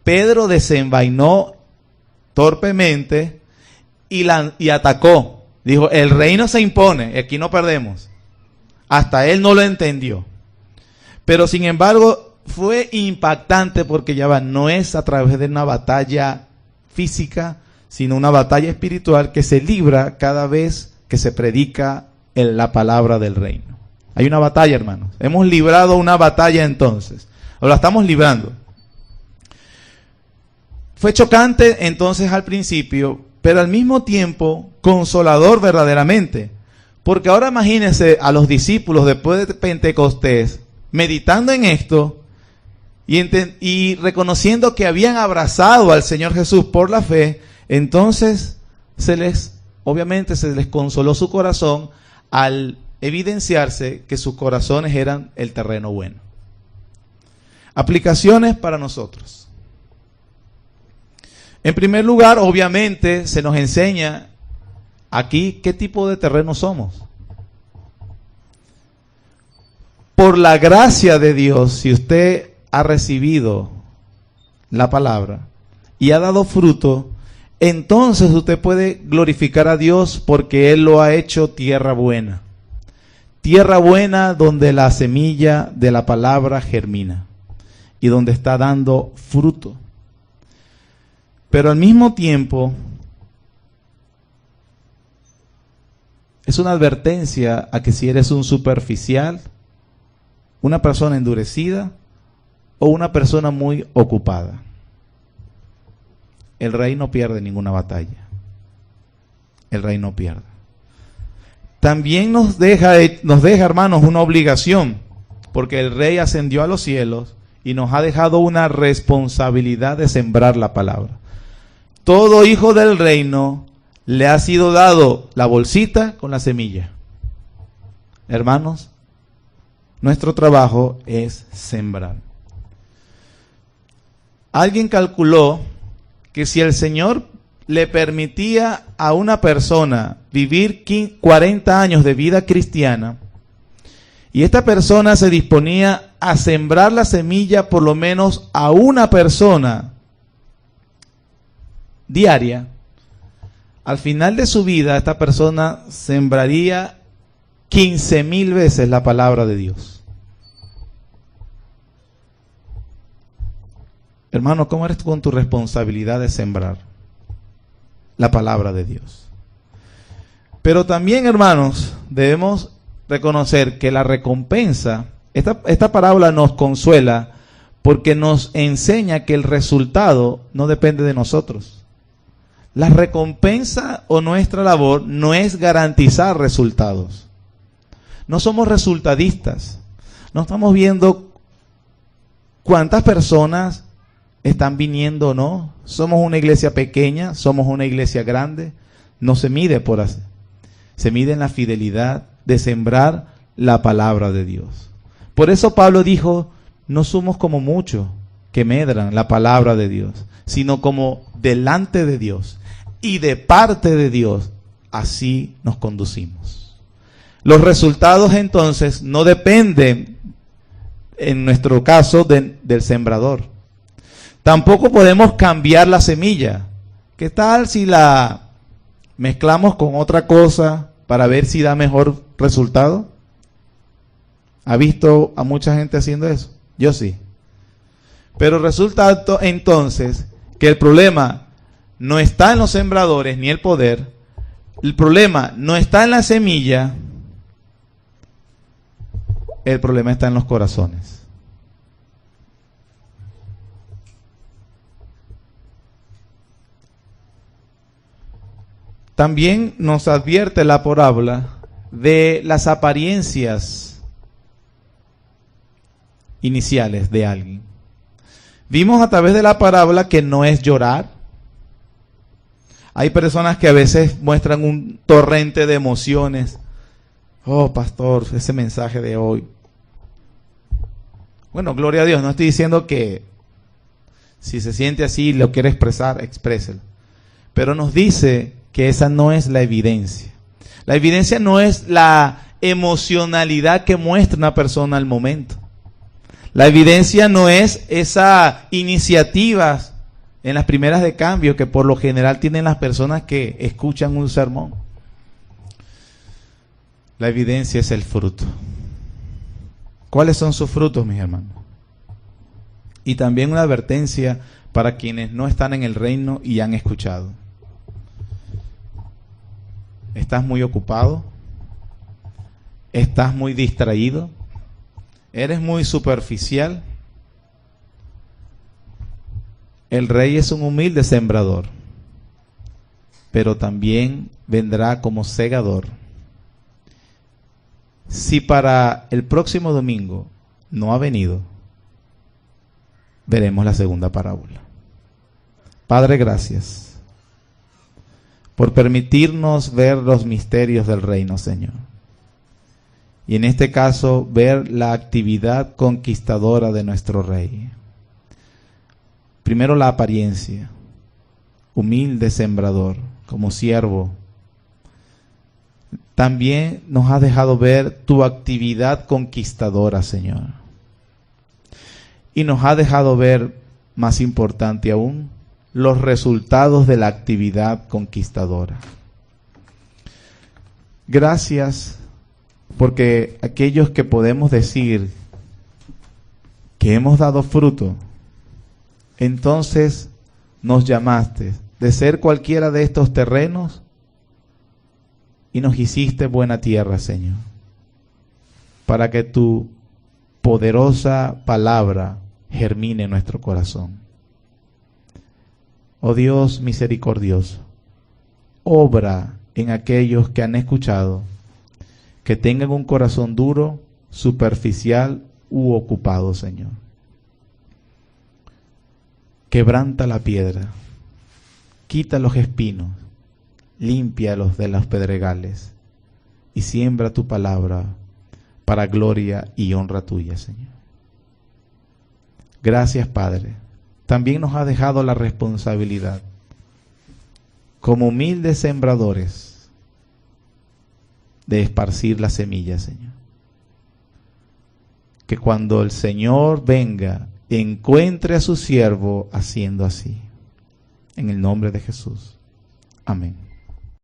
Pedro desenvainó torpemente y atacó. Dijo, el reino se impone, aquí no perdemos. Hasta él no lo entendió. Pero sin embargo fue impactante porque no es a través de una batalla física, sino una batalla espiritual que se libra cada vez que se predica en la palabra del reino. Hay una batalla, hermanos. Hemos librado una batalla entonces. O la estamos librando. Fue chocante entonces al principio pero al mismo tiempo consolador verdaderamente. Porque ahora imagínense a los discípulos después de Pentecostés meditando en esto y reconociendo que habían abrazado al Señor Jesús por la fe. Entonces obviamente se les consoló su corazón al evidenciarse que sus corazones eran el terreno bueno. Aplicaciones para nosotros. En primer lugar, obviamente, se nos enseña aquí qué tipo de terreno somos. Por la gracia de Dios, si usted ha recibido la palabra y ha dado fruto, entonces usted puede glorificar a Dios porque Él lo ha hecho tierra buena. Tierra buena donde la semilla de la palabra germina y donde está dando fruto. Pero al mismo tiempo, es una advertencia a que si eres un superficial, una persona endurecida o una persona muy ocupada, el rey no pierde ninguna batalla. El rey no pierde. También nos deja, hermanos, una obligación, porque el rey ascendió a los cielos y nos ha dejado una responsabilidad de sembrar la palabra. Todo hijo del reino le ha sido dado la bolsita con la semilla. Hermanos, nuestro trabajo es sembrar. Alguien calculó que si el Señor le permitía a una persona vivir 40 años de vida cristiana y esta persona se disponía a sembrar la semilla por lo menos a una persona diaria, al final de su vida esta persona sembraría 15,000 veces la palabra de Dios. Hermano, ¿cómo eres tú con tu responsabilidad de sembrar la palabra de Dios? Pero también, hermanos, debemos reconocer que la recompensa, esta parábola nos consuela porque nos enseña que el resultado no depende de nosotros. La recompensa o nuestra labor no es garantizar resultados. No somos resultadistas. No estamos viendo cuántas personas están viniendo o no. Somos una iglesia pequeña, somos una iglesia grande. No se mide por así. Se mide en la fidelidad de sembrar la palabra de Dios. Por eso Pablo dijo, no somos como muchos que medran la palabra de Dios, sino como delante de Dios y de parte de Dios, así nos conducimos. Los resultados entonces no dependen, en nuestro caso, del sembrador. Tampoco podemos cambiar la semilla. ¿Qué tal si la mezclamos con otra cosa para ver si da mejor resultado? ¿Ha visto a mucha gente haciendo eso? Yo sí. Pero resulta entonces que el problema no está en los sembradores ni el poder. El problema no está en la semilla. El problema está en los corazones. También nos advierte la parábola de las apariencias iniciales de alguien. Vimos a través de la parábola que no es llorar. Hay personas que a veces muestran un torrente de emociones. Oh, pastor, ese mensaje de hoy. Bueno, gloria a Dios, no estoy diciendo que si se siente así y lo quiere expresar, expréselo. Pero nos dice que esa no es la evidencia. La evidencia no es la emocionalidad que muestra una persona al momento. La evidencia no es esa iniciativa en las primeras de cambio que por lo general tienen las personas que escuchan un sermón. La evidencia es el fruto. ¿Cuáles son sus frutos, mis hermanos? Y también una advertencia para quienes no están en el reino y han escuchado. ¿Estás muy ocupado? ¿Estás muy distraído? ¿Eres muy superficial? El rey es un humilde sembrador, pero también vendrá como segador. Si para el próximo domingo no ha venido, veremos la segunda parábola. Padre, gracias por permitirnos ver los misterios del reino, Señor. Y en este caso, ver la actividad conquistadora de nuestro Rey. Primero la apariencia, humilde sembrador, como siervo. También nos has dejado ver tu actividad conquistadora, Señor. Y nos has dejado ver, más importante aún, los resultados de la actividad conquistadora. Gracias, porque aquellos que podemos decir que hemos dado fruto, entonces nos llamaste de ser cualquiera de estos terrenos y nos hiciste buena tierra, Señor, para que tu poderosa palabra germine en nuestro corazón. Oh Dios misericordioso, obra en aquellos que han escuchado, que tengan un corazón duro, superficial u ocupado, Señor. Quebranta la piedra, quita los espinos, límpialos de los pedregales y siembra tu palabra para gloria y honra tuya, Señor. Gracias, Padre. También nos ha dejado la responsabilidad, como humildes sembradores, de esparcir la semilla, Señor. Que cuando el Señor venga, encuentre a su siervo haciendo así. En el nombre de Jesús. Amén.